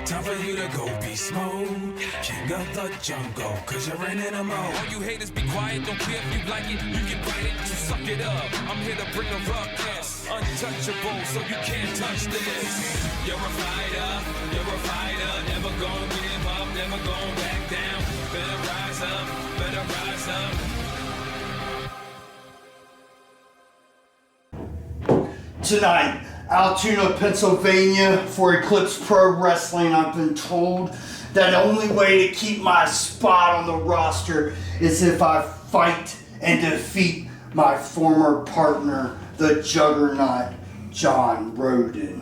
Time for you to go beast mode. King of the jungle, cause you're in a mode. All you haters be quiet, don't care if you like it. You can bite it, so suck it up. I'm here to bring a ruckus. Untouchable, so you can't touch this. You're a fighter, never gonna give up, never gonna back down. Better rise up, better rise up. Tonight, Altoona, Pennsylvania, for Eclipse Pro Wrestling, I've been told that the only way to keep my spot on the roster is if I fight and defeat my former partner, the Juggernaut, John Roden.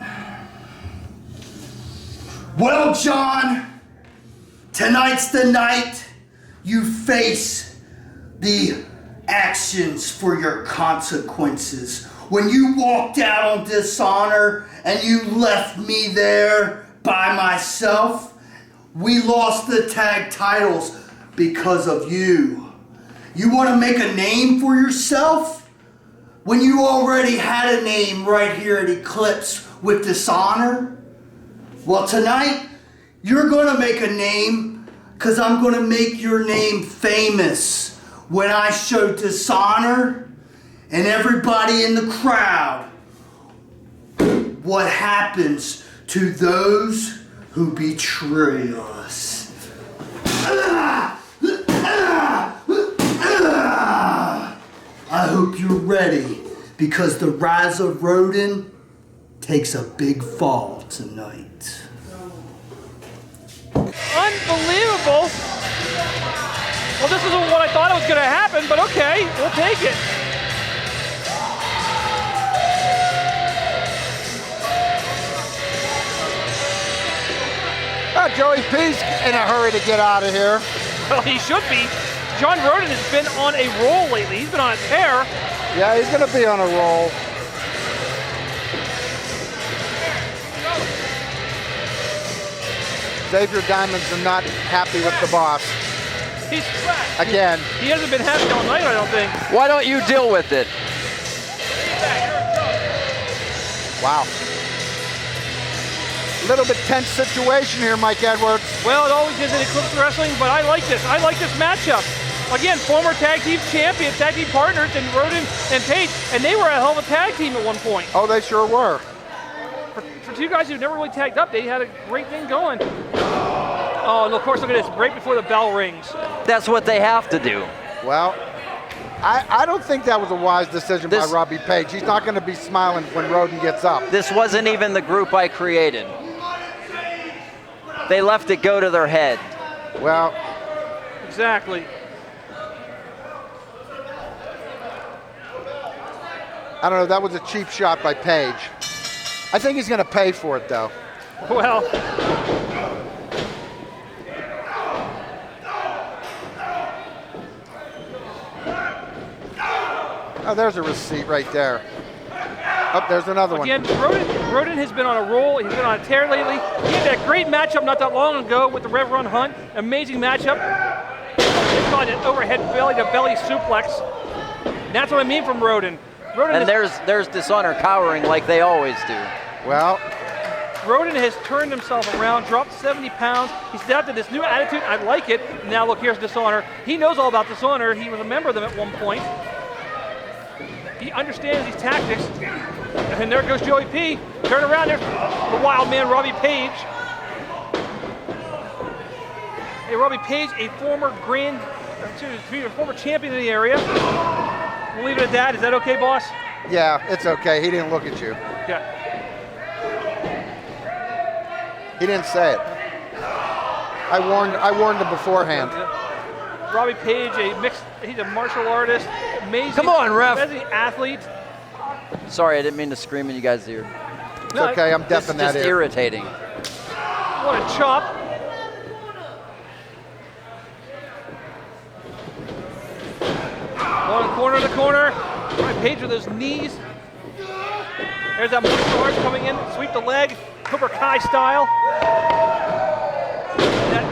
Well, John, tonight's the night you face the actions for your consequences. When you walked out on Dishonor and you left me there by myself, we lost the tag titles because of you. You want to make a name for yourself when you already had a name right here at Eclipse with Dishonor? Well, tonight, you're going to make a name because I'm going to make your name famous when I show Dishonor and everybody in the crowd what happens to those who betray us. I hope you're ready because the rise of Roden takes a big fall tonight. Unbelievable. Well, this isn't what I thought it was going to happen, but okay, we'll take it. Joey P's in a hurry to get out of here. Well, he should be. John Roden has been on a roll lately. He's been on a tear. Yeah, he's going to be on a roll. Xavier Diamonds are not happy with the boss. He's again. He hasn't been happy all night, I don't think. Why don't you deal with it? Wow. A little bit tense situation here, Mike Edwards. Well, it always is in Eclipse Wrestling, but I like this. I like this matchup. Again, former tag team champions, tag team partners, and Roden and Page, and they were a hell of a tag team at one point. Oh, they sure were. For two guys who never really tagged up, they had a great thing going. Oh, and of course, look at this, right before the bell rings. That's what they have to do. Well, I don't think that was a wise decision by Robbie Page. He's not going to be smiling when Roden gets up. This wasn't even the group I created. They left it go to their head. Well, exactly. I don't know, that was a cheap shot by Page. I think he's going to pay for it, though. Well. Oh, there's a receipt right there. Oh, there's another one. Again, Roden has been on a roll. He's been on a tear lately. He had that great matchup not that long ago with the Rev Run Hunt. Amazing matchup. They called it overhead belly-to-belly suplex. And that's what I mean from Roden. And there's Dishonor cowering like they always do. Well, Roden has turned himself around, dropped 70 pounds. He's adapted this new attitude. I like it. Now look, here's Dishonor. He knows all about Dishonor. He was a member of them at one point. He understands these tactics. And there goes Joey P. Turn around, there's the wild man, Robbie Page. Hey, Robbie Page, a former former champion in the area. We'll leave it at that. Is that okay, boss? Yeah, it's okay. He didn't look at you. Yeah. He didn't say it. I warned him beforehand. Robbie Page, he's a martial artist, amazing. Come on, ref. Amazing athlete. Sorry, I didn't mean to scream in you guys' ear. It's okay, I'm deaf in that ear. It's just irritating. What a chop. One corner to corner. Robbie Page with his knees. There's that martial arts coming in, sweep the leg, Cobra Kai style. That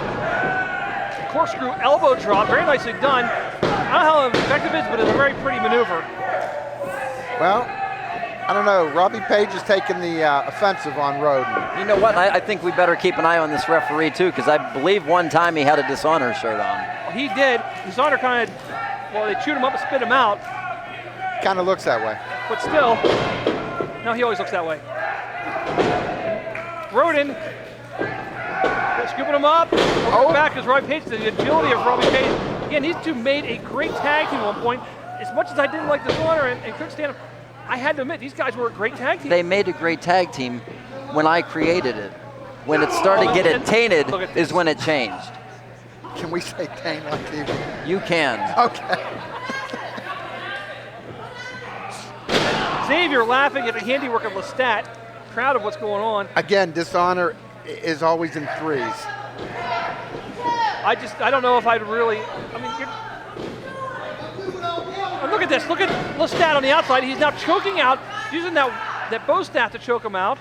corkscrew elbow drop, very nicely done. I don't know how effective it is, but it's a very pretty maneuver. Well, I don't know. Robbie Page is taking the offensive on Roden. You know what? I think we better keep an eye on this referee, too, because I believe one time he had a Dishonor shirt on. He did. Dishonor kind of, well, they chewed him up and spit him out. Kind of looks that way. But still, no, he always looks that way. Roden, scooping him up. Back is Robbie Page. The agility of Robbie Page. Again, these two made a great tag team at one point. As much as I didn't like Dishonor and couldn't stand him, I had to admit, these guys were a great tag team. They made a great tag team when I created it. When it started getting tainted is when it changed. Can we say taint on TV? You can. Okay. Xavier laughing at the handiwork of Lestat, proud of what's going on. Again, Dishonor is always in threes. I don't know if I'd really, look at this. Look at Lestat on the outside. He's now choking out, using that bow staff to choke him out.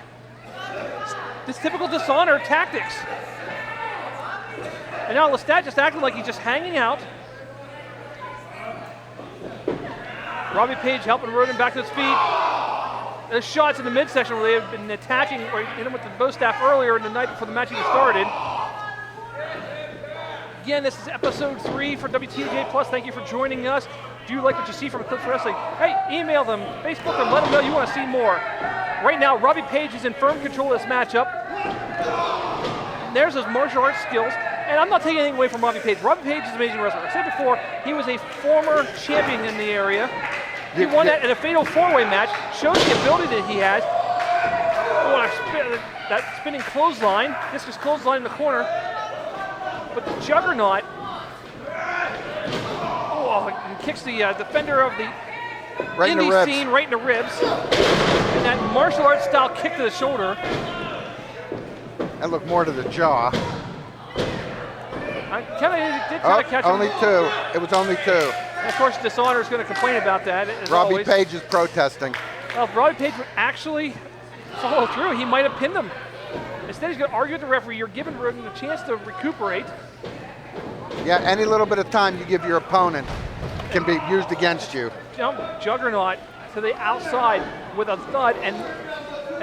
This typical Dishonor tactics. And now Lestat just acting like he's just hanging out. Robbie Page helping Roden back to his feet. There's shots in the midsection where they have been attacking or hit him with the bow staff earlier in the night before the match even started. Again, this is episode 3 for WTJ Plus. Thank you for joining us. Do you like what you see from Eclipse Wrestling? Hey, email them, Facebook them, let them know you want to see more. Right now, Robbie Page is in firm control of this matchup. There's his martial arts skills. And I'm not taking anything away from Robbie Page. Robbie Page is an amazing wrestler. I said before, he was a former champion in the area. He won that in a fatal 4-way match, shows the ability that he has. Oh, that spinning clothesline, discus clothesline in the corner. But the Juggernaut, and kicks the defender of the indie scene right in the ribs. And that martial arts style kick to the shoulder. That looked more to the jaw. Kelly did try to catch him. Only 2. It was only 2. And of course, Dishonor is going to complain about that. Robbie Page is protesting. Well, if Robbie Page would actually follow through, he might have pinned him. Instead, he's going to argue with the referee. You're giving Roden a chance to recuperate. Yeah, any little bit of time you give your opponent can be used against you. Juggernaut to the outside with a thud, and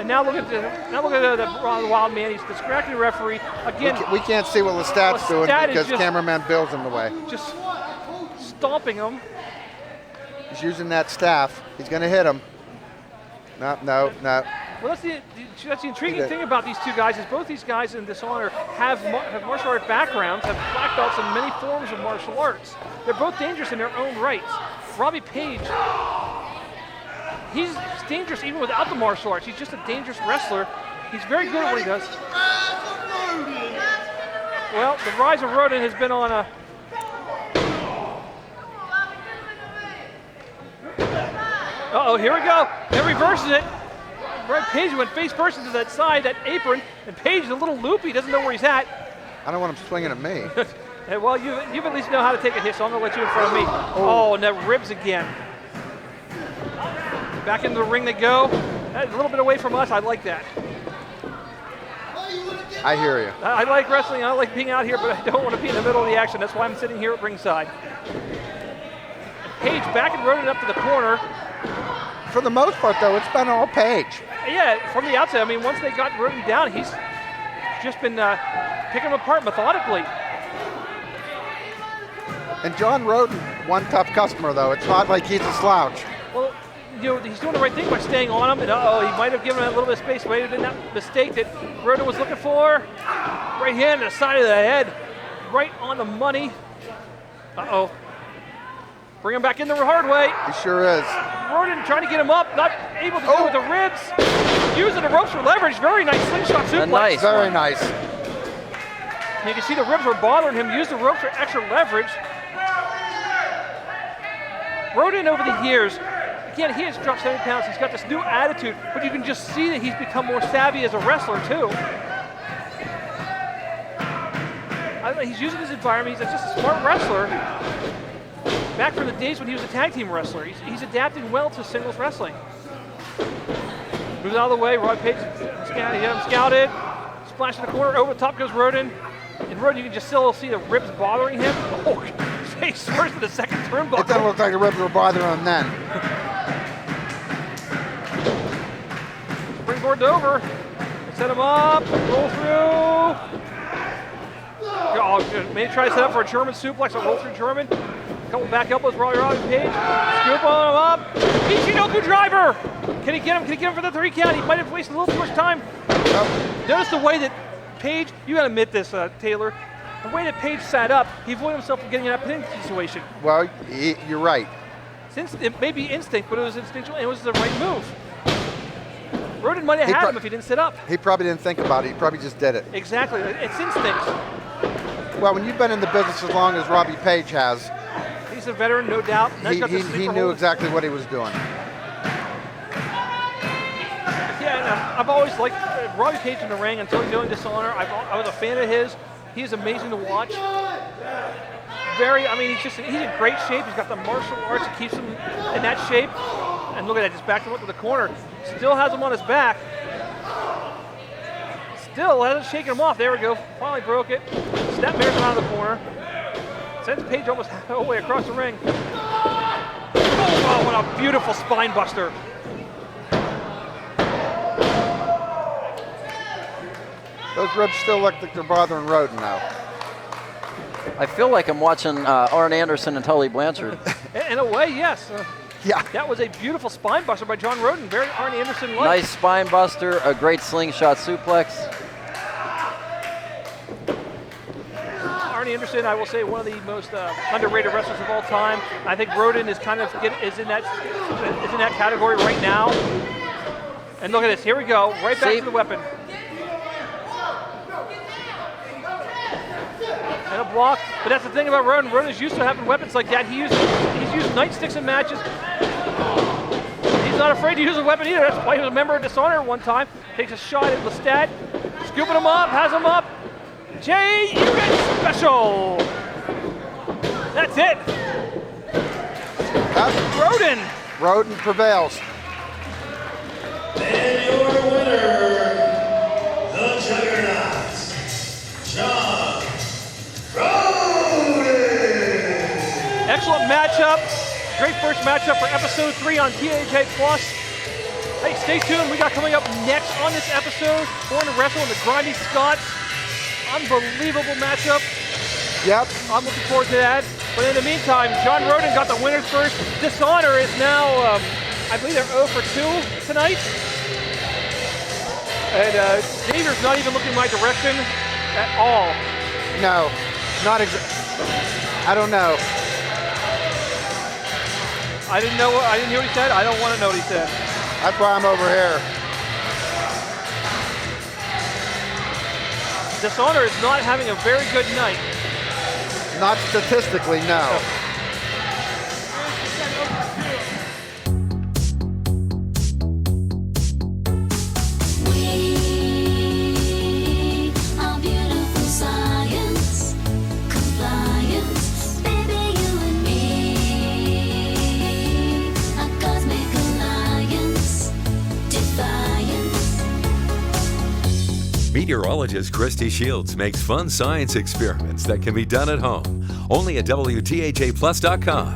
now look at the Wild Man. He's distracting the referee again. We can't see what Lestat's doing because cameraman Bill's in the way. Just stomping him. He's using that staff. He's going to hit him. No. Well, that's the intriguing thing about these two guys is both these guys in Dishonor have martial art backgrounds, have black belts in many forms of martial arts. They're both dangerous in their own rights. Robbie Page, he's dangerous even without the martial arts. He's just a dangerous wrestler. He's very good at what he does. Well, the rise of Roden has been on a... Uh-oh, here we go. It reverses it. Right, Page went face first into that side, that apron, and Page is a little loopy, doesn't know where he's at. I don't want him swinging at me. Well, you at least know how to take a hit, so I'm going to let you in front of me. Oh, and that ribs again. Back into the ring they go. A little bit away from us. I like that. I hear you. I like wrestling. I like being out here, but I don't want to be in the middle of the action. That's why I'm sitting here at ringside. Page back and Roden up to the corner. For the most part, though, it's been all Page. Yeah, from the outside. I mean, once they got Roden down, he's just been picking him apart methodically. And John Roden, one tough customer, though. It's not like he's a slouch. Well, he's doing the right thing by staying on him. And he might have given him a little bit of space. Might have been that mistake that Roden was looking for. Right hand to the side of the head, right on the money. Bring him back in the hard way. He sure is. Roden trying to get him up, not able to do it with the ribs. Using the ropes for leverage. Very nice slingshot suplex. Nice. Very nice. You can see the ribs were bothering him. Use the ropes for extra leverage. Roden over the years, again, he has dropped 70 pounds. He's got this new attitude, but you can just see that he's become more savvy as a wrestler, too. He's using his environment. He's just a smart wrestler. Back from the days when he was a tag team wrestler. He's adapting well to singles wrestling. Moves out of the way. Robbie Page scouted. Splash in the corner. Over the top goes Roden. And Roden, you can just still see the ribs bothering him. Oh, face first to the second turnbuckle. It doesn't look like the ribs were bothering him then. springboard over. Set him up, roll through. Oh, maybe try to set up for a German suplex, a roll through German. Couple back elbows, Robbie Page. Scoop on him up. Michinoku driver. Can he get him? Can he get him for the 3 count? He might have wasted a little too much time. Notice the way that Page, you gotta admit this, Taylor. The way that Page sat up, he avoided himself from getting in that pin situation. Well, you're right. Since it may be instinct, but it was instinctual and it was the right move. Roden might have had him if he didn't sit up. He probably didn't think about it. He probably just did it. Exactly. It's instinct. Well, when you've been in the business as long as Robbie Page has, he's a veteran, no doubt. He knew exactly what he was doing. Yeah, and I've always liked Robbie Page in the ring until he's doing Dishonor. I was a fan of his. He is amazing to watch. He's in great shape. He's got the martial arts that keeps him in that shape. And look at that, just backed him up to the corner. Still has him on his back. Still hasn't shaken him off. There we go. Finally broke it. Snap bears him out of the corner. Sends Page almost all the way across the ring. Oh, what a beautiful spine buster. Those ribs still look like they're bothering Roden now. I feel like I'm watching Arn Anderson and Tully Blanchard. In a way, yes. Yeah. That was a beautiful spine buster by John Roden. Very Arn Anderson-like. Nice spine buster, a great slingshot suplex. Arn Anderson, I will say, one of the most underrated wrestlers of all time. I think Roden is kind of is in that category right now. And look at this. Here we go. Right back to the weapon. And a block. But that's the thing about Roden. Roden's used to having weapons like that. He's used nightsticks in matches. He's not afraid to use a weapon either. That's why he was a member of Dishonor one time. Takes a shot at Lestat. Scooping him up. Has him up. Jay Unit Special. That's it. Roden. Roden prevails. And your winner, the Juggernaut, John Roden. Excellent matchup. Great first matchup for episode 3 on THA Plus. Hey, stay tuned. We got coming up next on this episode, Born to Wrestle in the Grindy Scots. Unbelievable matchup. Yep. I'm looking forward to that. But in the meantime, John Roden got the winners first. Dishonor is now, I believe they're 0 for 2 tonight. And Xavier's not even looking my direction at all. No, not I don't know. I didn't hear what he said. I don't want to know what he said. That's why I'm over here. Dishonor is not having a very good night. Not statistically, no. Meteorologist Christy Shields makes fun science experiments that can be done at home. Only at WTHAplus.com.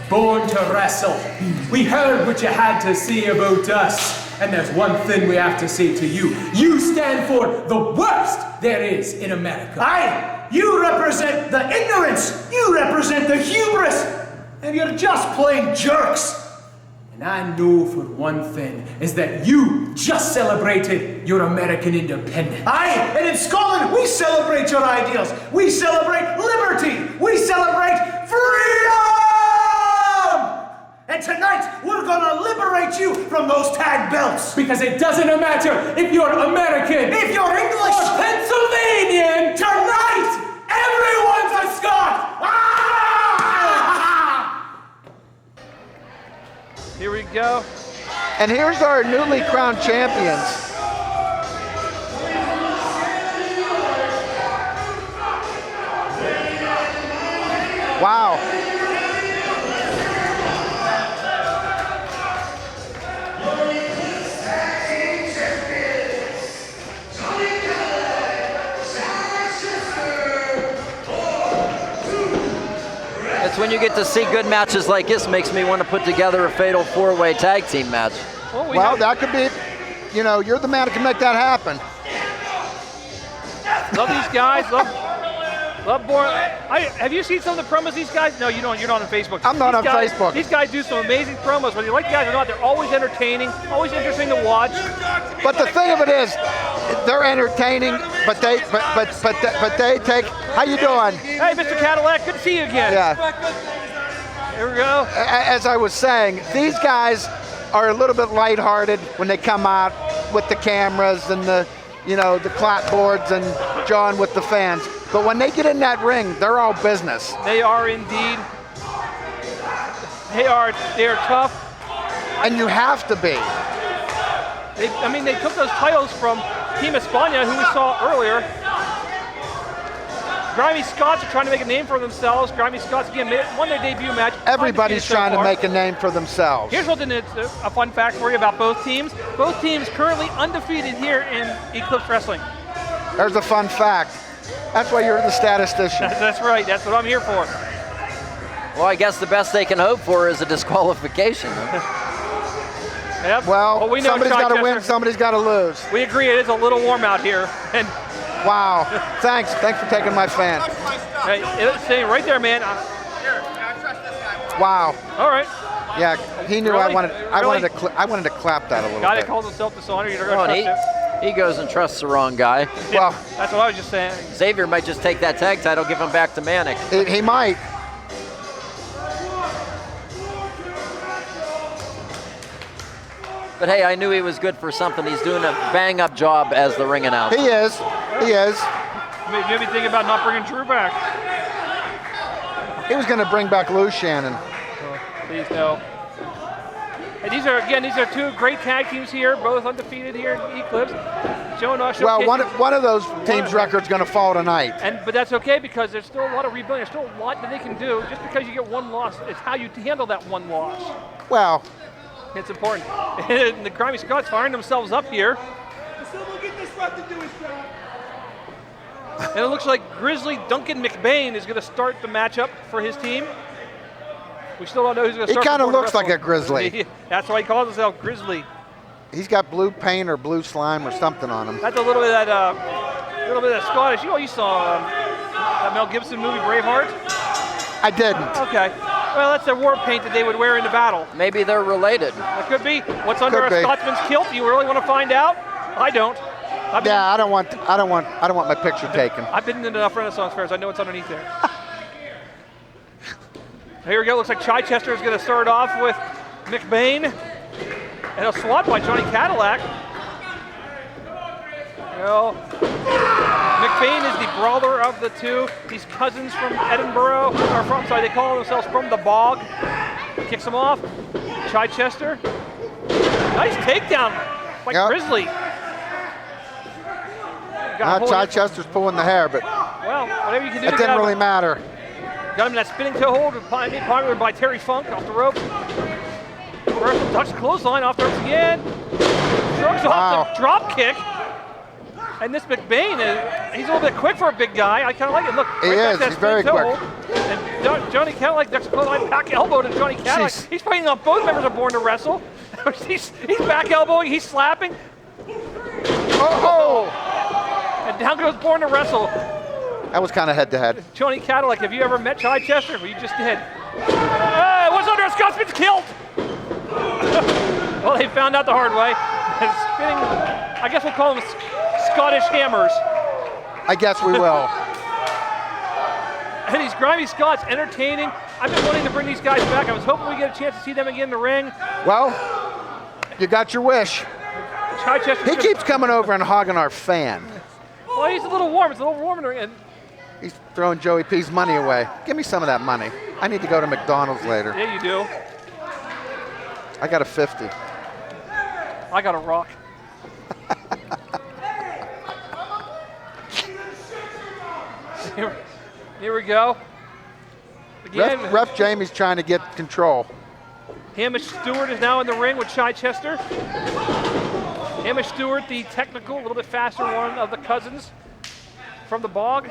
Born to wrestle. We heard what you had to say about us. And there's one thing we have to say to you. You stand for the worst there is in America. Aye, you represent the ignorance. You represent the hubris. And you're just plain jerks. And I know for one thing is that you just celebrated your American independence. Aye, and in Scotland we celebrate your ideals. We celebrate liberty. We celebrate freedom. And tonight, we're gonna liberate you from those tag belts. Because it doesn't matter if you're American, if you're English, or Pennsylvanian. Tonight, everyone's a Scot. Ah! Here we go. And here's our newly crowned champions. Wow. It's when you get to see good matches like this makes me want to put together a fatal 4-way tag team match. Well, that could be, you know, you're the man who can make that happen. Love these guys. Love Born. Have you seen some of the promos these guys? No, you don't. You're not on Facebook. I'm not on Facebook. These guys do some amazing promos. Whether you like the guys or not, they're always entertaining, always interesting to watch. But the thing of it is, they're entertaining, but they take. How you doing? Hey, Mr. Cadillac, good to see you again. Yeah. Here we go. As I was saying, these guys are a little bit lighthearted when they come out with the cameras and the, you know, the clapboards and John with the fans. But when they get in that ring, they're all business. They are indeed. They are tough. And you have to be. They took those titles from Team España, who we saw earlier. Grimy Scots are trying to make a name for themselves. Grimy Scots, again, won their debut match. Everybody's trying to make a name for themselves. Here's what's a fun fact for you about both teams. Both teams currently undefeated here in Eclipse Wrestling. There's a fun fact. That's why you're the statistician. That's right. That's what I'm here for. Well, I guess the best they can hope for is a disqualification. Yep. Well, we know somebody's got to win, somebody's got to lose. We agree it is a little warm out here. And wow. Thanks for taking my fan. Hey, it's staying right there, man. Wow. All right. Yeah, he knew Really? I wanted to clap that a little Guy bit. that calls himself dishonored, you're going to trust him. He goes and trusts the wrong guy. Well, that's what I was just saying. Xavier might just take that tag title, give him back to Manic. He might. But hey, I knew he was good for something. He's doing a bang-up job as the ring announcer. He is. Maybe thinking about not bringing Drew back. He was going to bring back Lou Shannon. Please no. And these are two great tag teams here, both undefeated here in Eclipse. Showing off. Well, one of those teams' record's going to fall tonight. But that's okay because there's still a lot of rebuilding. There's still a lot that they can do. Just because you get one loss, it's how you handle that one loss. Well, it's important. And the Grimy Scots firing themselves up here. And it looks like Grizzly Duncan McBain is going to start the matchup for his team. We still don't know who's going to start. He kind of looks like a Grizzly. That's why he calls himself Grizzly. He's got blue paint or blue slime or something on him. That's a little bit of that Scottish. You saw that Mel Gibson movie Braveheart? I didn't. Okay. Well, that's the war paint that they would wear into battle. Maybe they're related. That could be. What's under a Scotsman's kilt? You really want to find out? I don't. I don't want my picture taken. I've been in enough Renaissance fairs. I know what's underneath there. Here we go. Looks like Chichester is going to start off with McBain. And a swat by Johnny Cadillac. Well, McBain is the brawler of the two. These cousins from Edinburgh, they call themselves from the bog. Kicks him off. Chichester. Nice takedown by Grizzly. Chichester's pulling the hair, but well, whatever you can do. It didn't really matter. Got him in that spinning toe hold, made popular by Terry Funk off the rope. Russell ducks clothesline off the ropes again. Shrugs off the drop kick. And this McBain, he's a little bit quick for a big guy. I kind of like it. Look, he is. He's very quick. And Johnny Cadillac ducks clothesline, back elbow to Johnny Cadillac. Jeez. He's fighting on both members of Born to Wrestle. he's back elbowing. He's slapping. Oh! And down goes Born to Wrestle. That was kind of head-to-head. Johnny Cadillac, have you ever met Chichester? Well, you just did. What's under a Scotsman's kilt? Well, they found out the hard way. Spinning, I guess we'll call them Scottish hammers. I guess we will. And these Grimy Scots, entertaining. I've been wanting to bring these guys back. I was hoping we get a chance to see them again in the ring. Well, you got your wish. He keeps coming over and hogging our fan. Well, he's a little warm. It's a little warm in the ring. He's throwing Joey P's money away. Give me some of that money. I need to go to McDonald's later. Yeah, you do. I got a 50. I got a rock. Here we go. Again, Ref Jamie's trying to get control. Hamish Stewart is now in the ring with Chichester. Hamish Stewart, the technical, a little bit faster one of the cousins from the Bog.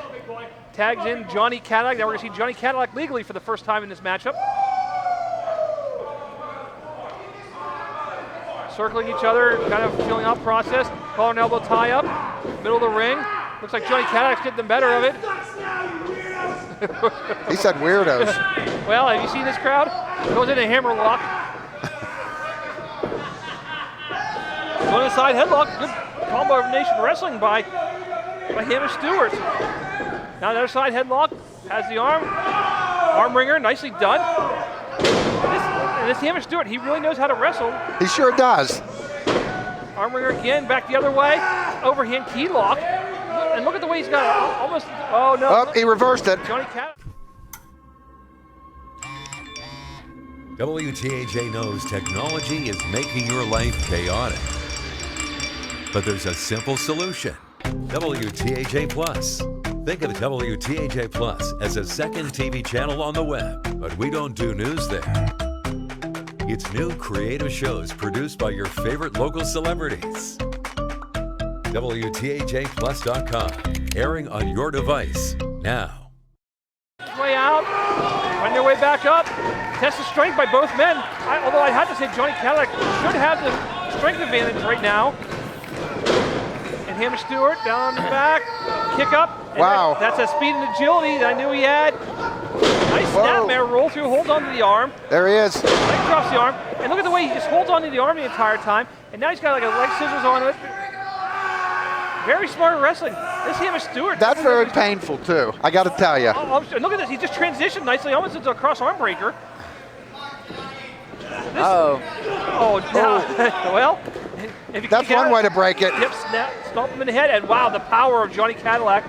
Tags in Johnny Cadillac. Now we're going to see Johnny Cadillac legally for the first time in this matchup. Circling each other, kind of feeling out process. Collar and elbow tie up, middle of the ring. Looks like Johnny Cadillac's getting the better of it. He said weirdos. Well, have you seen this crowd? Goes into hammer lock. Going inside headlock. Good combination wrestling by Hamish Stewart. Now the other side headlock. Has the arm wringer. Nicely done. And this Hamish Stewart, he really knows how to wrestle. He sure does. Arm wringer again. Back the other way. Overhand key lock. And look at the way he's got it. Almost. Oh no. Oh, he reversed it. Johnny Cadillac. WTAJ knows technology is making your life chaotic. But there's a simple solution. WTAJ Plus. Think of WTAJ Plus as a second TV channel on the web, but we don't do news there. It's new creative shows produced by your favorite local celebrities. WTAJplus.com, airing on your device now. Way out, find their way back up. Test of strength by both men. Although I have to say Johnny Cadillac should have the strength advantage right now. And Hamish Stewart down the back, kick up. Wow. That's a speed and agility that I knew he had. Nice snapmare roll through, holds onto the arm. There he is. Right across the arm. And look at the way he just holds onto the arm the entire time. And now he's got like a leg scissors on it. Very smart wrestling. This Hamish Stewart. That's very painful too, I got to tell you. Look at this, he just transitioned nicely, almost into a cross arm breaker. Oh. Well, if you That's one way to break it. Yep, stomp him in the head, and wow, the power of Johnny Cadillac.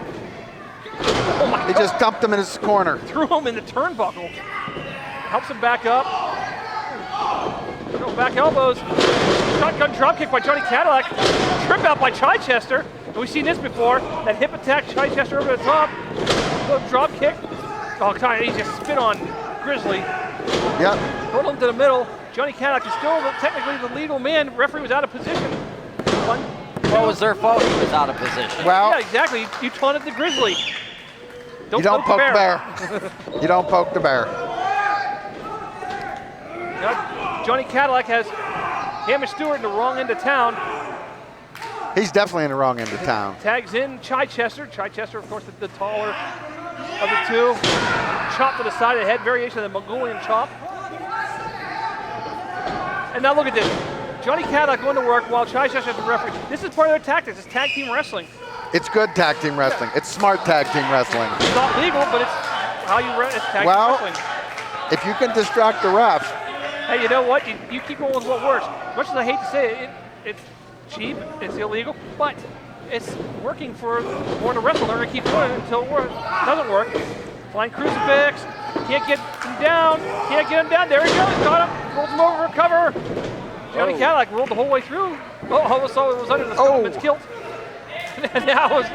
Oh my He God. just dumped him in his corner. Threw him in the turnbuckle. Helps him back up. Go back elbows. Shotgun dropkick by Johnny Cadillac. Trip out by Chichester. And we've seen this before. That hip attack, Chichester over the top. Little drop kick. Oh, God, he just spit on Grizzly. Yep. Rolled him to the middle. Johnny Cadillac is still technically the legal man. Referee was out of position. One, two. What was their fault? He was out of position. Well, Yeah, exactly. You taunted the Grizzly. you don't poke the bear. You don't poke the bear. Now, Johnny Cadillac has Hamish Stewart in the wrong end of town. He's definitely in the wrong end of town. Tags in Chichester. Chichester, of course, the taller of the two. Chop to the side of the head, variation of the Mongolian chop. And now look at this. Johnny Cadillac going to work while Chichester's the referee. This is part of their tactics. It's tag team wrestling. It's good tag team wrestling. It's smart tag team wrestling. It's not legal, but it's how you it's tag team wrestling. If you can distract the ref. Hey, you know what? You keep going with what works. As much as I hate to say it, it's cheap, it's illegal, but it's working for more to wrestle. They're going to keep doing it until it doesn't work. Flying crucifix, can't get him down, There he goes, got him, rolls him over, cover. Johnny Cadillac rolled the whole way through. Oh, almost saw it was under the Scotsman's kilt. And now it was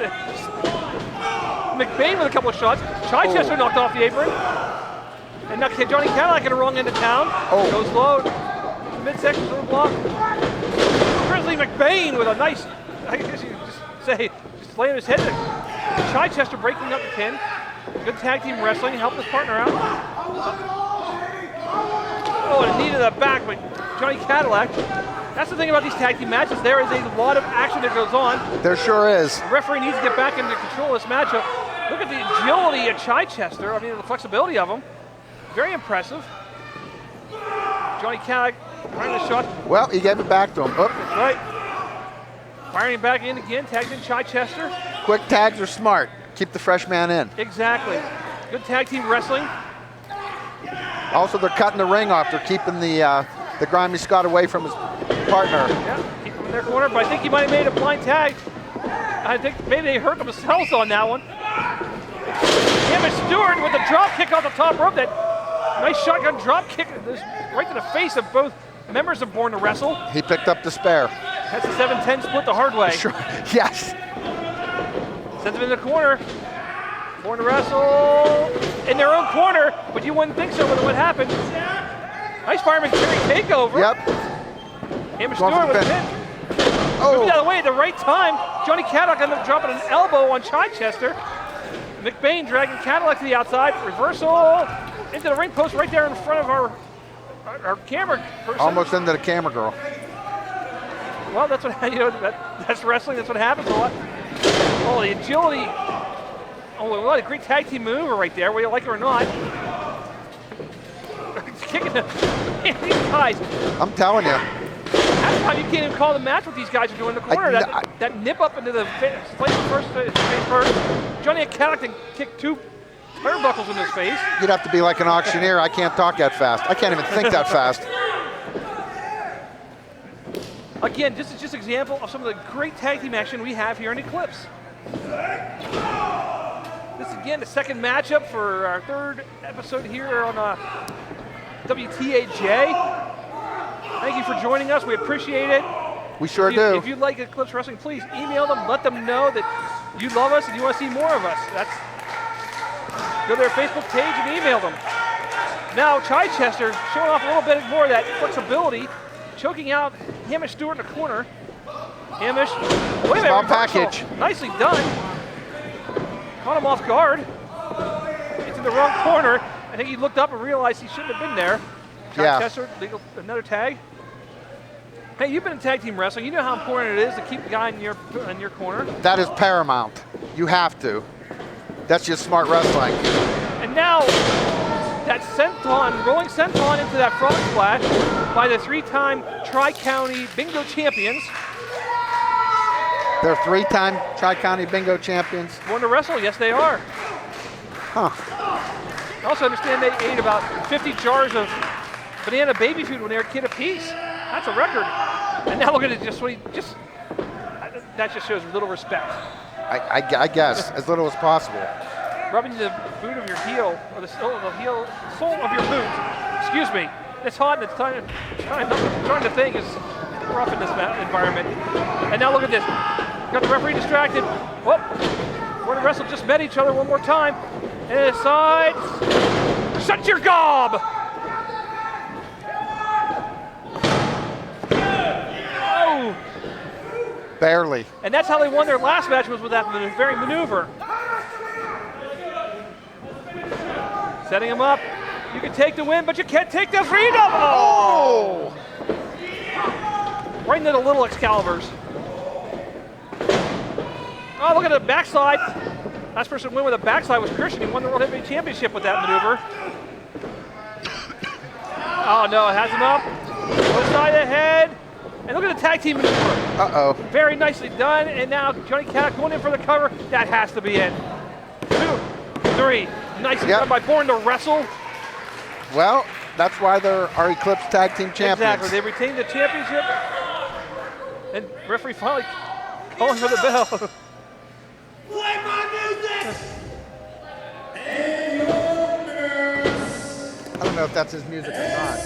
McBain with a couple of shots. Chichester knocked off the apron. And now Johnny Cadillac in the wrong end of town. Goes low. Midsection of the block. Grizzly McBain with a nice, I guess you could just say, just laying his head there. Chichester breaking up the pin. Good tag team wrestling, helping his partner out. Oh, and a knee to the back by Johnny Cadillac. That's the thing about these tag team matches. There is a lot of action that goes on. There sure is. The referee needs to get back into control of this matchup. Look at the agility of Chichester. I mean, the flexibility of him. Very impressive. Johnny Cadillac firing the shot. Well, he gave it back to him. Oh. That's right. Firing back in again, tags in Chichester. Quick tags are smart. Keep the fresh man in. Exactly. Good tag team wrestling. Also, they're cutting the ring off. They're keeping the Grimy Scott away from his partner. Yeah, keep him in their corner, but I think he might have made a blind tag. I think maybe they hurt themselves on that one. Hamish Stewart with the drop kick off the top rope. That nice shotgun drop kick right to the face of both members of Born to Wrestle. He picked up the spare. That's a 7-10 split the hard way. Sure. Yes. Sends him in the corner. Born to Wrestle in their own corner. but you wouldn't think so with what happened. Nice fireman carry takeover. Yep. Hamish Stewart with a pin. Moving out of the way at the right time. Johnny Cadillac ended up dropping an elbow on Chichester. McBain dragging Cadillac to the outside. Reversal into the ring post right there in front of our camera person. Almost into the camera girl. Well, that's what that's wrestling. That's what happens a lot. Oh, the agility. Oh, what a great tag team maneuver right there, whether you like it or not. Kicking these guys. I'm telling you. Half the time you can't even call the match what these guys are doing in the corner. That nip up into the face first. Johnny Cadillac kicked 2 turnbuckles in his face. You'd have to be like an auctioneer. I can't talk that fast. I can't even think that fast. Again, this is just an example of some of the great tag team action we have here in Eclipse. This is, again, the second matchup for our third episode here on WTAJ. Thank you for joining us. We appreciate it. We sure do. If you like Eclipse Wrestling, please email them. Let them know that you love us and you want to see more of us. Go to their Facebook page and email them. Now, Chichester showing off a little bit more of that flexibility, choking out Hamish Stewart in the corner. Hamish, wait a minute, small package. Nicely done. Caught him off guard. It's in the wrong corner. I think he looked up and realized he shouldn't have been there. Chichester, another tag. Hey, you've been in tag team wrestling. You know how important it is to keep the guy in your corner. That is paramount. You have to. That's just smart wrestling. And now, that senton, rolling senton into that frog splash by the 3-time Tri-County Bingo champions. They're 3-time Tri-County Bingo champions. Born to wrestle? Yes, they are. Huh. I also understand they ate about 50 jars of banana baby food when they were a kid apiece. That's a record. And now look at it, that just shows little respect. I guess, as little as possible. Rubbing the boot of your heel, or the sole of your boot. Excuse me. It's hot and it's trying to think is rough in this environment. And now look at this. Got the referee distracted. Whoop. We're to wrestle just met each other one more time. And aside. Shut your gob! Oh! Barely. And that's how they won their last match, was with that very maneuver. Setting him up. You can take the win, but you can't take the freedom! Oh! Right into the little Excaliburs. Oh, look at the backside. Last person to win with a backside was Christian. He won the World Heavyweight Championship with that maneuver. Oh no, it has him up. One side of the head. And look at the tag team maneuver. Uh-oh. Very nicely done. And now Johnny Cadillac going in for the cover. That has to be it. 2, 3. Nicely done by Born to Wrestle. Well, that's why they're our Eclipse Tag Team Champions. Exactly. They retained the championship. And referee finally calling for the bell. Play my music! I don't know if that's his music or not.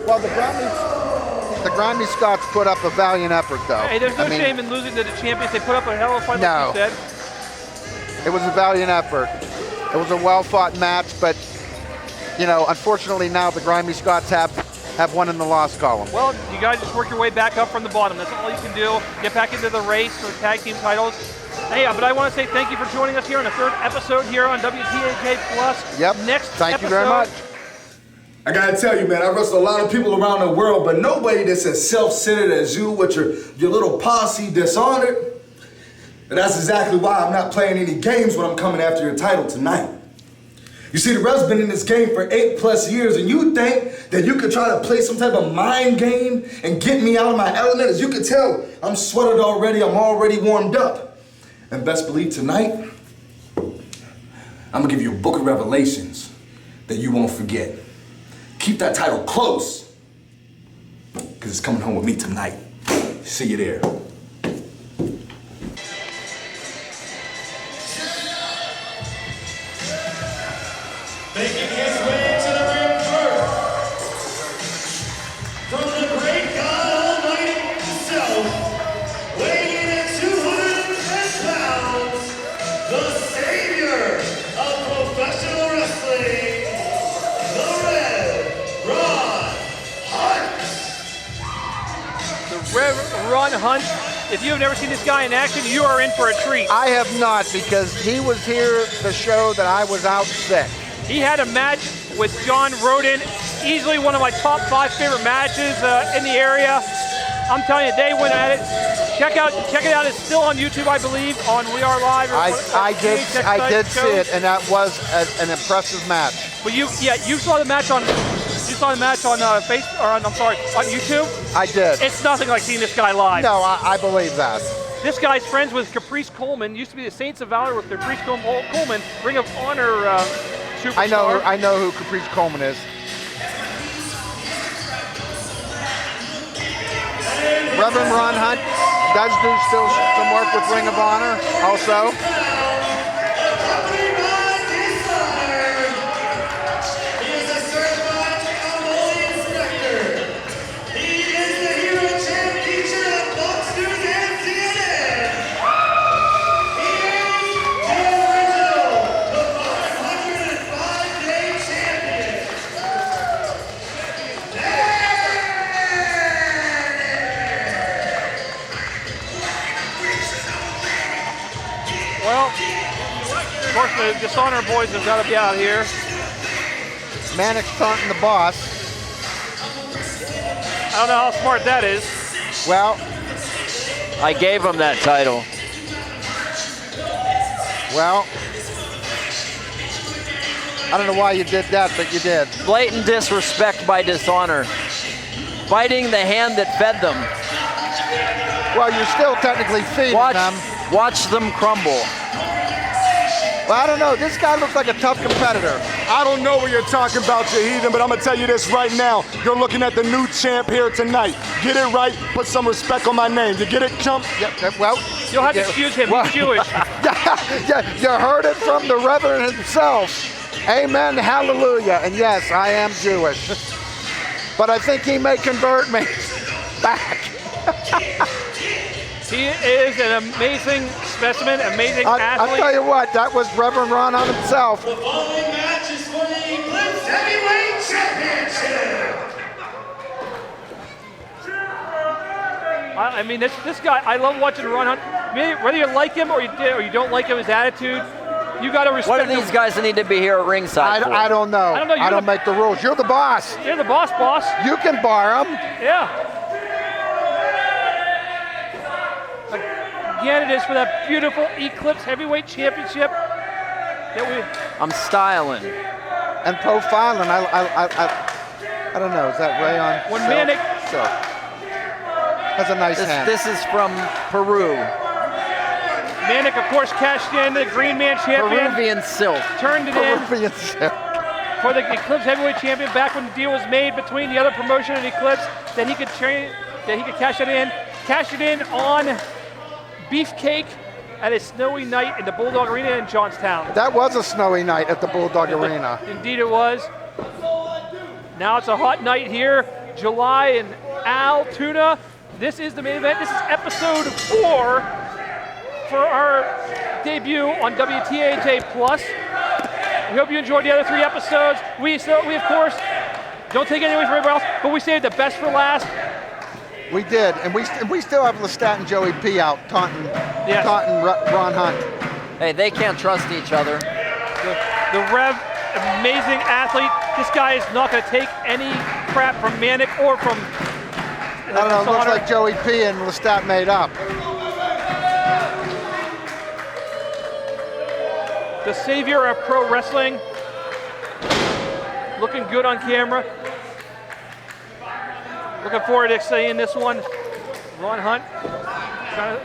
Well, the Grimy Scots put up a valiant effort, though. Hey, there's no shame in losing to the champions. They put up a hell of a fight, like you said. It was a valiant effort. It was a well-fought match, but, you know, unfortunately now the Grimy Scots have one in the loss column. Well, you guys just work your way back up from the bottom. That's all you can do. Get back into the race for the tag team titles. Hey, but I want to say thank you for joining us here on the third episode here on WTAJ Plus. Yep. Thank you very much. I gotta tell you, man, I wrestle a lot of people around the world, but nobody that's as self-centered as you with your little posse Dishonored. And that's exactly why I'm not playing any games when I'm coming after your title tonight. You see, the ref's been in this game for 8+ years, and you think that you could try to play some type of mind game and get me out of my element? As you can tell, I'm sweated already, I'm already warmed up. And best believe tonight, I'm gonna give you a book of revelations that you won't forget. Keep that title close, because it's coming home with me tonight. See you there. Making his way to the ring first, from the great God Almighty himself, Rev Ron Hunt. If you have never seen this guy in action, you are in for a treat. I have not, because he was here the show that I was out sick. He had a match with John Roden, easily one of my top 5 favorite matches in the area. I'm telling you, they went at it. Check it out. It's still on YouTube, I believe, on We Are Live. I did see it, and that was an impressive match. But you saw the match on Facebook, or on YouTube. I did. It's nothing like seeing this guy live. No, I believe that. This guy's friends with Caprice Coleman. Used to be the Saints of Valor with Caprice Coleman, Ring of Honor superstar. I know who Caprice Coleman is. Reverend Ron Hunt does do still some work with Ring of Honor also. Of course, the Dishonor boys have got to be out here. Manic's taunting the boss. I don't know how smart that is. Well, I gave him that title. Well, I don't know why you did that, but you did. Blatant disrespect by Dishonor. Biting the hand that fed them. Well, you're still technically feeding them. Watch them crumble. Well, I don't know. This guy looks like a tough competitor. I don't know what you're talking about, you heathen, but I'm gonna tell you this right now. You're looking at the new champ here tonight. Get it right, put some respect on my name. You get it, chump? Yep, well. You'll have to excuse him, he's Jewish. You heard it from the Reverend himself. Amen, hallelujah. And yes, I am Jewish. But I think he may convert me back. He is an amazing specimen, amazing athlete. I'll tell you what, that was Reverend Ron on himself. The following match is for the Eclipse Heavyweight Championship. I mean, this guy, I love watching Ron Hunt. Whether you like him or you don't like him, his attitude, you got to respect him. What do these guys need to be here at ringside for? I don't know. I don't make the rules. You're the boss. You're the boss. You can bar him. Yeah. Again, it is for that beautiful Eclipse Heavyweight Championship. I'm styling. And profiling. I don't know. Is that rayon? When Manic. So. That's a nice hand. This is from Peru. Manic, of course, cashed in the Green Man champion. Peruvian silk. Turned it Peruvian silk. For the Eclipse Heavyweight Champion back when the deal was made between the other promotion and Eclipse. Then he could cash it in. Cash it in on Beefcake at a snowy night in the Bulldog Arena in Johnstown. That was a snowy night at the Bulldog Arena. Indeed it was. Now it's a hot night here. July in Altoona. This is the main event. This is episode 4 for our debut on WTAJ Plus. We hope you enjoyed the other 3 episodes. We of course don't take anything away from everybody else, but we saved the best for last. We did, and we still have Lestat and Joey P out taunting Ron Hunt. Hey, they can't trust each other. The Rev, amazing athlete. This guy is not going to take any crap from Manic or from I don't know, it looks like Joey P and Lestat made up. The savior of pro wrestling. Looking good on camera. Looking forward to seeing this one. Ron Hunt,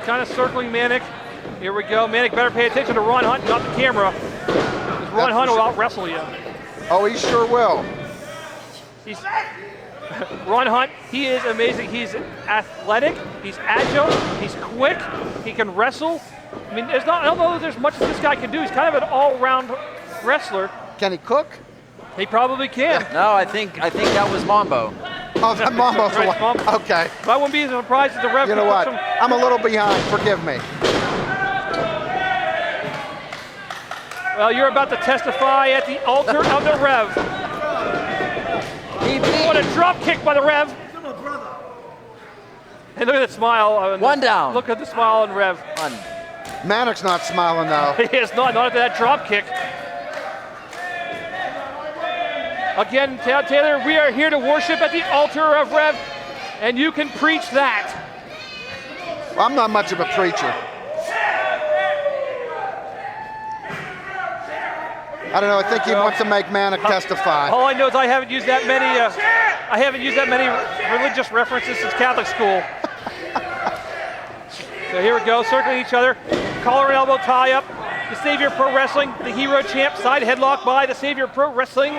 kind of circling Manic. Here we go. Manic better pay attention to Ron Hunt, not the camera. Because Ron Hunt will out-wrestle you. Oh, he sure will. Ron Hunt, he is amazing. He's athletic, he's agile, he's quick, he can wrestle. I mean, I don't know if there's much that this guy can do. He's kind of an all-round wrestler. Can he cook? He probably can. No, I think that was Mambo. Oh, that Mambo's Right, Mambo. Okay. But I wouldn't be surprised if the Rev. You know what? I'm a little behind. Forgive me. Well, you're about to testify at the altar of the Rev. What a drop kick by the Rev. And look at the smile. One down. Look at the smile on Rev. Manic's not smiling though. He is not after that drop kick. Again, Taylor, we are here to worship at the altar of Rev, and you can preach that. Well, I'm not much of a preacher. I don't know. I think he wants to make Manic testify. All I know is I haven't used that many. I haven't used that many religious references since Catholic school. So here we go, circling each other. Collar and elbow tie up. The Savior Pro Wrestling, the Hero Champ, side headlock by the Savior Pro Wrestling.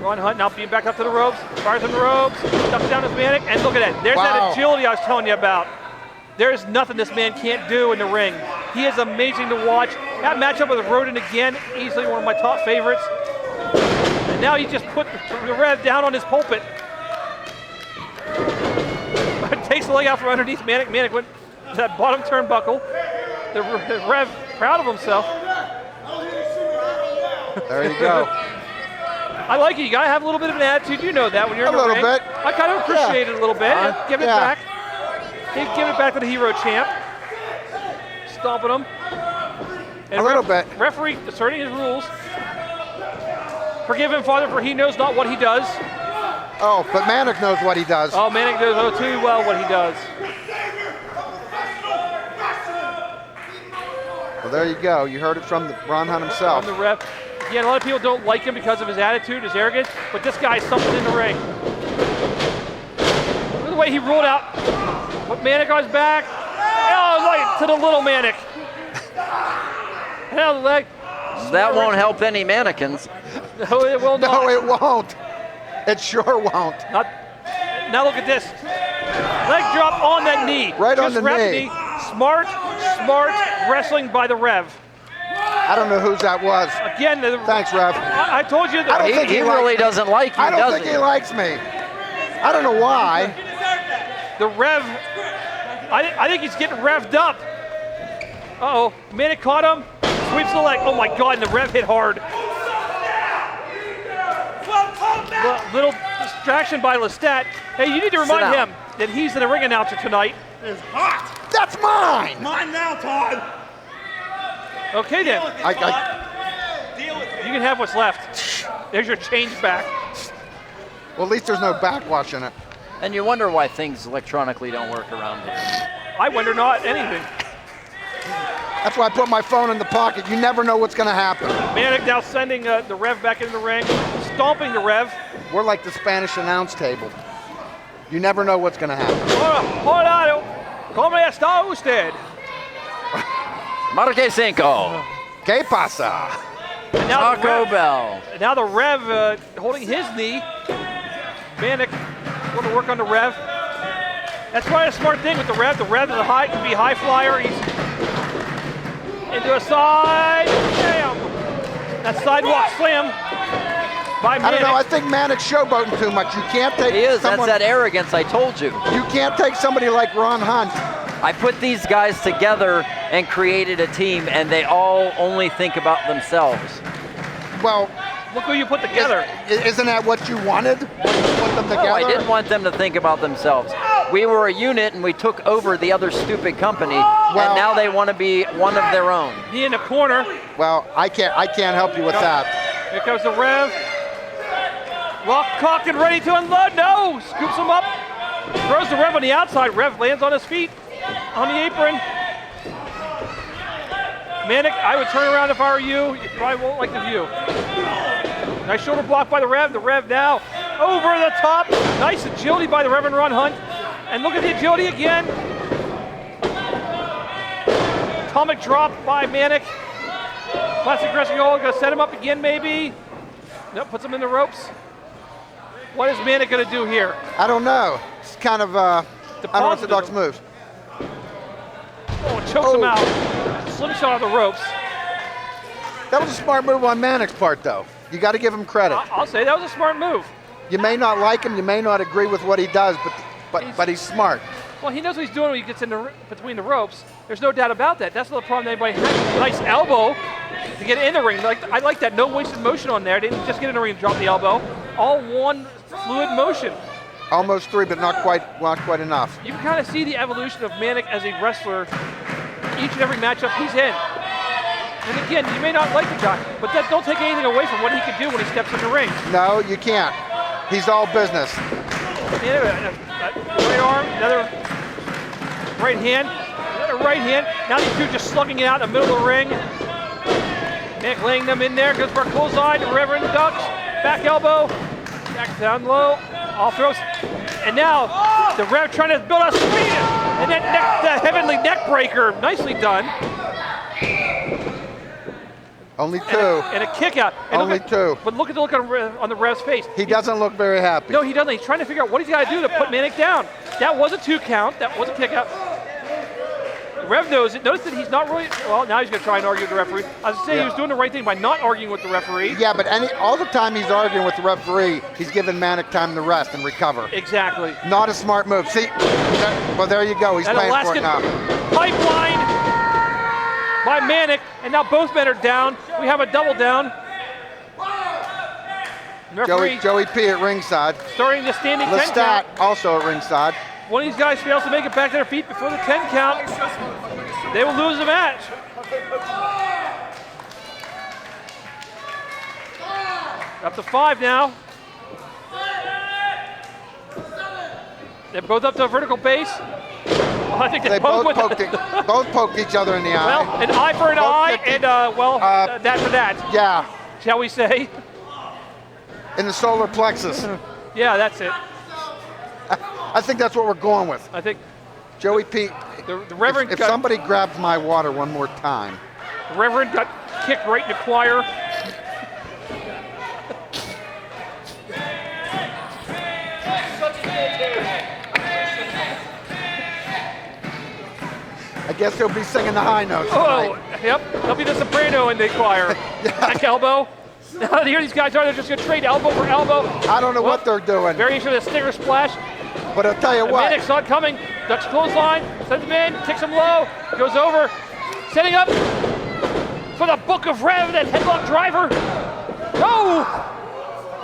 Ron Hunt now being back up to the ropes, fires on the ropes, ducks down his Manic, and look at that. There's that agility I was telling you about. There's nothing this man can't do in the ring. He is amazing to watch. That matchup with Rodin again, easily one of my top favorites. And now he just put the Rev down on his pulpit. Takes the leg out from underneath Manic. Manic went to that bottom turnbuckle. The Rev proud of himself. There you go. I like it. You gotta have a little bit of an attitude. You know that when you're in the ring. A little bit. I kind of appreciate it a little bit. Give it back. Give it back to the Hero Champ. Stomping him. And a little bit. Referee asserting his rules. Forgive him, Father, for he knows not what he does. Oh, but Manic knows what he does. Oh, Manic knows too well what he does. Well, there you go. You heard it from Ron Hunt himself. From the ref. Again, a lot of people don't like him because of his attitude, his arrogance, but this guy's something in the ring. Look at the way he rolled out. Put Manic on his back. Oh, like to the little Manic. Hell, the leg. That won't help any mannequins. No, it will not. No, it won't. It sure won't. Now look at this. Leg drop on that knee. Right on the knee. Smart wrestling by the Rev. I don't know whose that was. Again, thanks, Rev. I told you that he really doesn't like you, I don't think he likes me. I don't know why. The Rev, I think he's getting revved up. Uh-oh, Manic caught him, sweeps the leg. Oh my God, and the Rev hit hard. Little distraction by Lestat. Hey, you need to remind him that he's the ring announcer tonight. It's hot. That's mine. Mine now, Todd. Okay then. Deal with it. You can have what's left. There's your change back. Well, at least there's no backwash in it. And you wonder why things electronically don't work around here. I wonder not anything. That's why I put my phone in the pocket. You never know what's going to happen. Manic now sending the Rev back into the ring, stomping the Rev. We're like the Spanish announce table. You never know what's going to happen. Hola, ¿cómo está usted? Marque cinco. ¿Qué pasa? And now Taco Bell. And now the Rev holding his knee. Manic going to work on the Rev. That's probably a smart thing with the Rev. The Rev is can be high flyer. He's into a side. Damn. That sidewalk slam by Manic. I don't know. I think Manic's showboating too much. You can't take. He is. Someone, That's that arrogance I told you. You can't take somebody like Ron Hunt. I put these guys together and created a team, and they all only think about themselves. Well, look who you put together. Isn't that what you wanted? Put them together? No, I didn't want them to think about themselves. We were a unit, and we took over the other stupid company, and now they want to be one of their own. He in the corner. Well, I can't help you with that. Here comes the Rev. Lock, cocked, and ready to unload. No, scoops him up. Throws the Rev on the outside. Rev lands on his feet, on the apron. Manic, I would turn around if I were you. You probably won't like the view. Nice shoulder block by the Rev. The Rev now over the top. Nice agility by the Reverend Ron Hunt. And look at the agility again. Atomic drop by Manic. Classic wrestling hold. Gonna set him up again maybe. Nope, puts him in the ropes. What is Manic gonna do here? I don't know. It's kind of unorthodox move. Oh, chokes him out. Slim shot of the ropes. That was a smart move on Manic's part, though. You got to give him credit. I'll say that was a smart move. You may not like him, you may not agree with what he does, but he's smart. Well, he knows what he's doing when he gets in between the ropes. There's no doubt about that. That's not the problem. Anybody has a nice elbow to get in the ring. I like that. No wasted motion on there. Didn't just get in the ring and drop the elbow. All one fluid motion. Almost 3, but not quite enough. You can kind of see the evolution of Manic as a wrestler each and every matchup he's in. And again, you may not like the guy, but that don't take anything away from what he can do when he steps in the ring. No, you can't. He's all business. Right arm, another right hand, another right hand. Now these two just slugging it out in the middle of the ring. Nick laying them in there, goes for a clothesline. Reverend ducks, back elbow, back down low, off throws. And now the Rev trying to build a speed. And that heavenly neck breaker, nicely done. Only 2. And a kick out. And Only 2. But look at the look on the Rev's face. He doesn't look very happy. No, he doesn't. He's trying to figure out what he's got to do to put Manic down. That was a 2 count. That was a kick out. Rev knows it. Notice that he's not really, well, now he's going to try and argue with the referee. I was going to say he was doing the right thing by not arguing with the referee. Yeah, but all the time he's arguing with the referee, he's giving Manic time to rest and recover. Exactly. Not a smart move. See, well, there you go. He's That playing for it Alaskan now. pipeline by Manic, and now both men are down. We have a double down. Referee Joey P at ringside. starting the standing 10 Lestat count. also at ringside. One of these guys fails to make it back to their feet before the 10 count. They will lose the match. Up to 5 now. They're both up to a vertical base. Well, I think They both both poked each other in the eye. Well, an eye for an eye, and that for that. Yeah, Shall we say? in the solar plexus. Yeah, that's it. I think that's what we're going with. I think Joey P. the Reverend If got, somebody grabs my water one more time. the Reverend got kicked right in the choir. I guess he'll be singing the high notes Oh, tonight. yep. He'll be the soprano in the choir. Back elbow. Now here these guys are. They're just going to trade elbow for elbow. I don't know what they're doing, Variation of the Stinger Splash. but I'll tell you And what. Manic saw it coming. Dutch clothesline. Sends him in. Kicks him low. Goes over. Setting up for the Book of Rev. That headlock driver. No!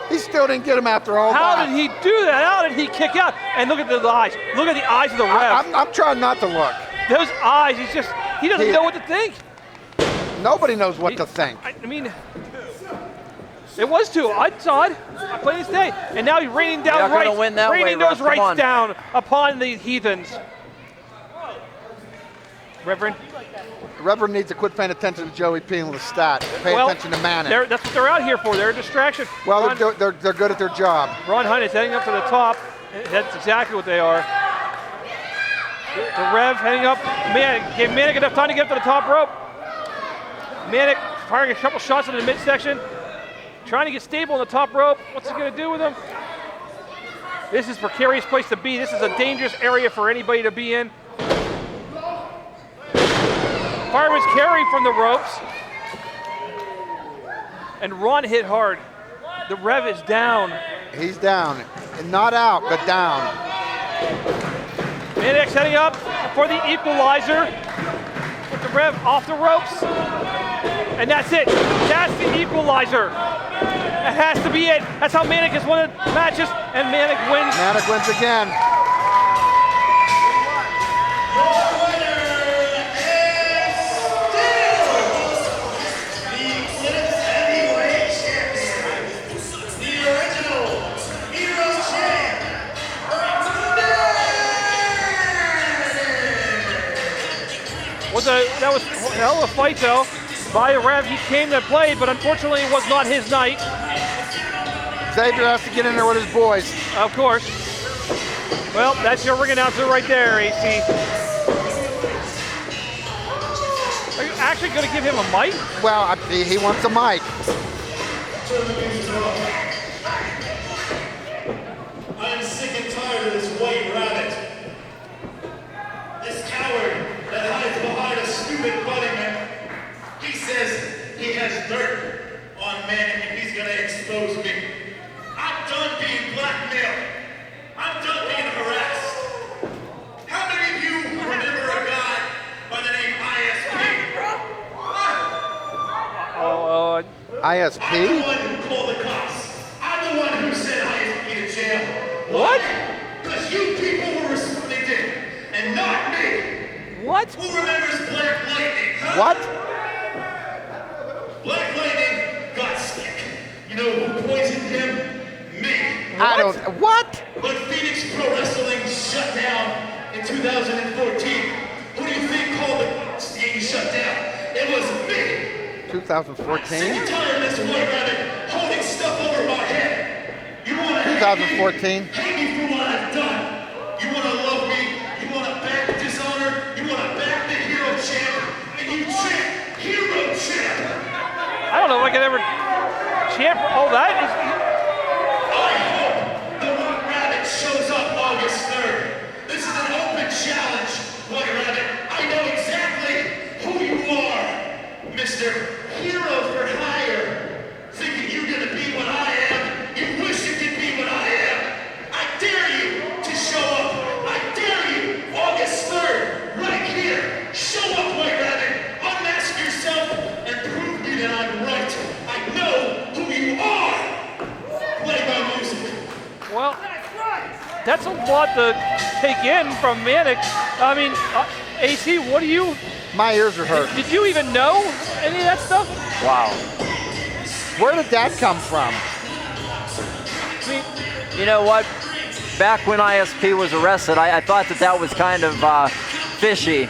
He still didn't get him after all How that. did he do that? How did he kick out? And look at the eyes. Look at the eyes of the Rev. I'm trying not to look. Those eyes. He doesn't know what to think. Nobody knows what to think. I mean, it was 2. I saw it. I played this day. And now he's raining down You're not gonna rights. win that way, Raining Ref. those Come rights on. down upon the heathens. Reverend. Reverend needs to quit paying attention to Joey P and Lestat. Pay attention to Manic. That's what they're out here for. They're a distraction. Well, they're good at their job. Ron Hunt is heading up to the top. That's exactly what they are. The Rev heading up. Manic gave Manic enough time to get up to the top rope. Manic firing a couple shots in the midsection. Trying to get stable on the top rope. What's he going to do with him? This is a precarious place to be. This is a dangerous area for anybody to be in. Fireman's carry from the ropes. And Ron hit hard. The Rev is down. He's down. Not out, but down. Manic heading up for the equalizer. With the Rev off the ropes. And that's it. That's the equalizer. That has to be it. That's how Manic has won the matches, and Manic wins. Manic wins again. Your winner is still the Eclipse Heavyweight Champion, the original Hero Champ, That was a hell of a fight, though, by the Rev. He came to play, but unfortunately it was not his night. Xavier has to get in there with his boys. Of course. Well, that's your ring announcer right there, AC. Are you actually going to give him a mic? Well, he wants a mic. I'm sick and tired of this white rabbit. This coward that hides behind a stupid buddy man. He says he has dirt on Manic and he's gonna expose me. I'm done being blackmailed. I'm done being harassed. How many of you remember a guy by the name ISP? ISP? I'm the one who called the cops. I'm the one who sent ISP to jail. What? Because you people were responding, and not me. What? Who remembers Black Lightning, huh? What? Black Lightning got sick. You know who poisoned him? Me. I don't. What? When Phoenix Pro Wrestling shut down in 2014, who do you think called the game shut down? It was me. 2014? Sick and tired of this white rabbit holding stuff over my head. You want to 2014. hate me for what I've done. You want to love me. You want to back Dishonor. You want to back the Hero Champ. And you chant Hero Champ. I don't know if I could ever champ for all that. I hope the White Rabbit shows up August 3rd. This is an open challenge, White Rabbit. I know exactly who you are, Mr. Hero for Hire. Thinking you're gonna be what I am. You wish you could be what I am. I dare you to show up. I dare you, August 3rd, right here. Show up, White Rabbit. Unmask yourself and prove me that I'm right. I know who you are. Play my music. Well, that's a lot to take in from Manic. I mean, AC, what do you? My ears are hurting. Did you even know any of that stuff? Wow. Where did that come from? I mean, You know what? Back when ISP was arrested, I thought that was kind of fishy.